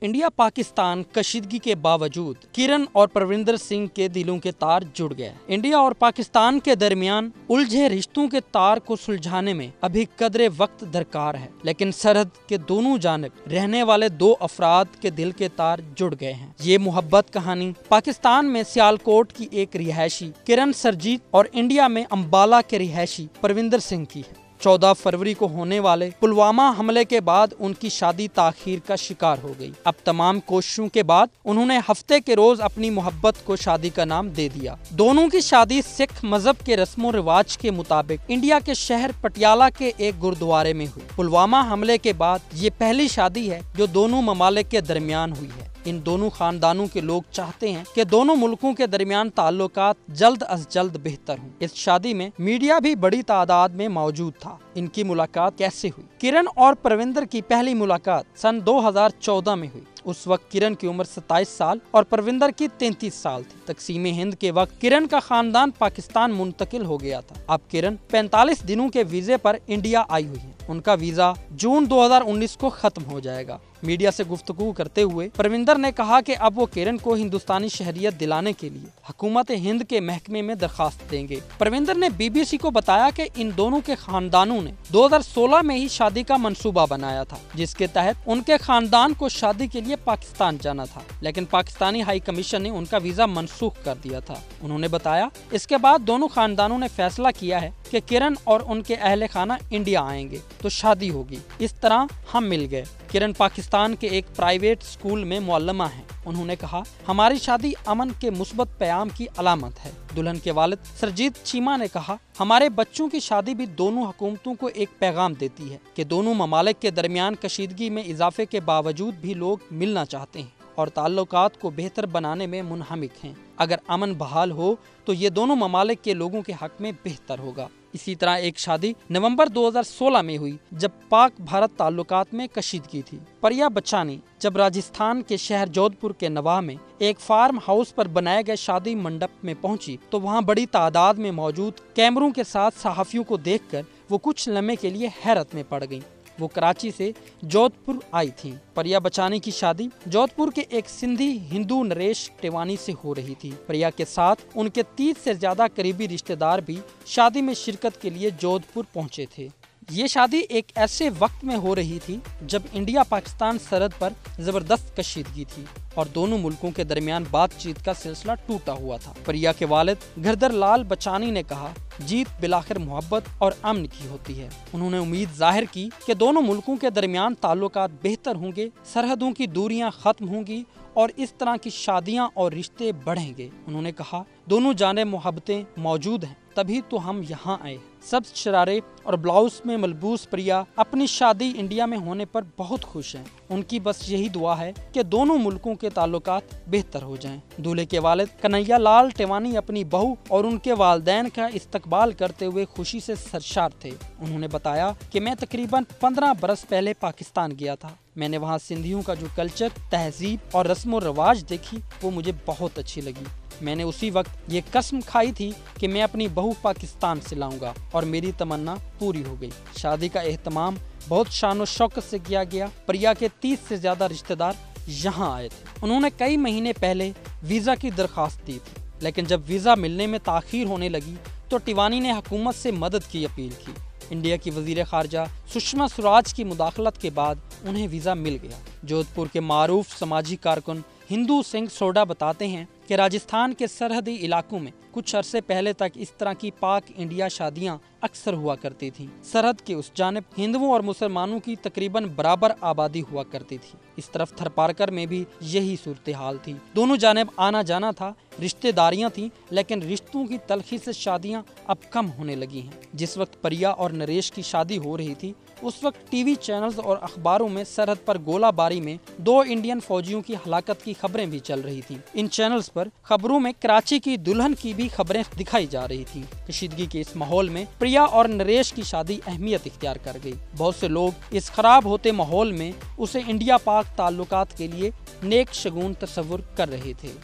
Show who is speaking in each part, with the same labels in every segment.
Speaker 1: India Pakistan कशीदगी के बावजूद किरण और परविंदर सिंह के दिलों के तार जुड़ गए। इंडिया और पाकिस्तान के दरमियान उलझे रिश्तों के तार को सुलझाने में अभी कदरे वक्त दरकार है, लेकिन सरहद के दोनों जानिब रहने वाले दो अफराद के दिल के तार जुड़ गए हैं। ये मोहब्बत कहानी पाकिस्तान में सियालकोट की एक रिहायशी किरण सरजीत और इंडिया में अम्बाला के रिहायशी परविंदर सिंह की है। 14 फरवरी को होने वाले पुलवामा हमले के बाद उनकी शादी ताखीर का शिकार हो गई। अब तमाम कोशिशों के बाद उन्होंने हफ्ते के रोज अपनी मोहब्बत को शादी का नाम दे दिया। दोनों की शादी सिख मजहब के रस्मों रिवाज के मुताबिक इंडिया के शहर पटियाला के एक गुरुद्वारे में हुई। पुलवामा हमले के बाद ये पहली शादी है जो दोनों ममालिक के दरमियान हुई है। इन दोनों खानदानों के लोग चाहते हैं कि दोनों मुल्कों के दरमियान ताल्लुकात जल्द अज जल्द बेहतर हों। इस शादी में मीडिया भी बड़ी तादाद में मौजूद था। इनकी मुलाकात कैसे हुई? किरण और परविंदर की पहली मुलाकात सन 2014 में हुई। उस वक्त किरण की उम्र 27 साल और परविंदर की 33 साल थी। तकसीम हिंद के वक्त किरण का खानदान पाकिस्तान मुंतकिल हो गया था। अब किरण 45 दिनों के वीजे पर इंडिया आई हुई है। उनका वीजा जून 2019 को खत्म हो जाएगा। मीडिया से गुफ्तगू करते हुए परविंदर ने कहा कि अब वो किरण को हिंदुस्तानी शहरियत दिलाने के लिए हुकूमत हिंद के महकमे में दरखास्त देंगे। परविंदर ने BBC को बताया कि इन दोनों के खानदानों ने 2016 में ही शादी का मंसूबा बनाया था, जिसके तहत उनके खानदान को शादी के लिए पाकिस्तान जाना था, लेकिन पाकिस्तानी हाई कमीशन ने उनका वीजा मनसूख कर दिया था। उन्होंने बताया इसके बाद दोनों खानदानों ने फैसला किया है कि किरण और उनके अहले खाना इंडिया आएंगे तो शादी होगी। इस तरह हम मिल गए। किरण पाकिस्तान के एक प्राइवेट स्कूल में मुअल्लिमा है। उन्होंने कहा, हमारी शादी अमन के मुस्बत पैगाम की अलामत है। दुल्हन के वालिद सरजीत चीमा ने कहा, हमारे बच्चों की शादी भी दोनों हुकूमतों को एक पैगाम देती है कि दोनों ममालिक के दरमियान कशीदगी में इजाफे के बावजूद भी लोग मिलना चाहते हैं और ताल्लुकात को बेहतर बनाने में मुनहमिक हैं। अगर अमन बहाल हो तो ये दोनों ममालिक के लोगों के हक में बेहतर होगा। इसी तरह एक शादी नवंबर 2016 में हुई जब पाक भारत ताल्लुकात में कशीदगी थी। परिया बच्चानी जब राजस्थान के शहर जोधपुर के नवाह में एक फार्म हाउस पर बनाए गए शादी मंडप में पहुंची तो वहां बड़ी तादाद में मौजूद कैमरों के साथ सहाफियों को देखकर वो कुछ लम्हे के लिए हैरत में पड़ गईं। वो कराची से जोधपुर आई थी। परिया बचानी की शादी जोधपुर के एक सिंधी हिंदू नरेश टिवानी से हो रही थी। परिया के साथ उनके 30 से ज्यादा करीबी रिश्तेदार भी शादी में शिरकत के लिए जोधपुर पहुंचे थे। ये शादी एक ऐसे वक्त में हो रही थी जब इंडिया पाकिस्तान सरहद पर जबरदस्त कशीदगी थी और दोनों मुल्कों के दरमियान बातचीत का सिलसिला टूटा हुआ था। परिया के वालिद घरदर लाल बचानी ने कहा, जीत बिलाखिर मोहब्बत और अमन की होती है। उन्होंने उम्मीद जाहिर की कि दोनों मुल्कों के दरमियान ताल्लुकात बेहतर होंगे, सरहदों की दूरियां खत्म होंगी और इस तरह की शादियां और रिश्ते बढ़ेंगे। उन्होंने कहा, दोनों जानिब मोहब्बतें मौजूद हैं, तभी तो हम यहाँ आए। सब्ज शरारे और ब्लाउज में मलबूस परिया अपनी शादी इंडिया में होने पर बहुत खुश हैं। उनकी बस यही दुआ है कि दोनों मुल्कों के ताल्लुकात बेहतर हो जाएं। दूल्हे के वालिद कन्हैया लाल टिवानी अपनी बहू और उनके वालिदैन का इस्तकबाल करते हुए खुशी से सरशार थे। उन्होंने बताया कि मैं तकरीबन 15 बरस पहले पाकिस्तान गया था। मैंने वहाँ सिंधियों का जो कल्चर, तहजीब और रस्म रिवाज देखी वो मुझे बहुत अच्छी लगी। मैंने उसी वक्त ये कसम खाई थी कि मैं अपनी बहू पाकिस्तान से लाऊंगा और मेरी तमन्ना पूरी हो गई। शादी का एहतमाम बहुत शान और शौकत से किया गया। परिया के 30 से ज्यादा रिश्तेदार यहाँ आए थे। उन्होंने कई महीने पहले वीजा की दरखास्त दी थी, लेकिन जब वीजा मिलने में ताखीर होने लगी तो टिवानी ने हुकूमत से मदद की अपील की। इंडिया की वजीर खारजा सुषमा स्वराज की मुदाखलत के बाद उन्हें वीजा मिल गया। जोधपुर के मारूफ समाजी कारकुन हिंदू सिंह सोडा बताते हैं कि राजस्थान के सरहदी इलाकों में कुछ अरसे पहले तक इस तरह की पाक इंडिया शादियां अक्सर हुआ करती थीं। सरहद के उस जानिब हिंदुओं और मुसलमानों की तकरीबन बराबर आबादी हुआ करती थी। इस तरफ थरपारकर में भी यही सूरत हाल थी। दोनों जानिब आना जाना था, रिश्तेदारियां थीं, लेकिन रिश्तों की तलखी से शादियां अब कम होने लगी हैं। जिस वक्त परिया और नरेश की शादी हो रही थी उस वक्त टीवी चैनल्स और अखबारों में सरहद पर गोलाबारी में 2 इंडियन फौजियों की हलाकत की खबरें भी चल रही थी। इन चैनल्स पर खबरों में कराची की दुल्हन की भी खबरें दिखाई जा रही थी। कशीदगी के इस माहौल में प्रिया और नरेश की शादी अहमियत इख्तियार कर गई। बहुत से लोग इस खराब होते माहौल में उसे इंडिया पाक ताल्लुकात के लिए नेक शगुन तस्वुर कर रहे थे।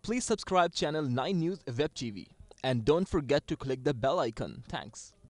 Speaker 2: Please subscribe channel 9 News Web TV and don't forget to click the bell icon. Thanks.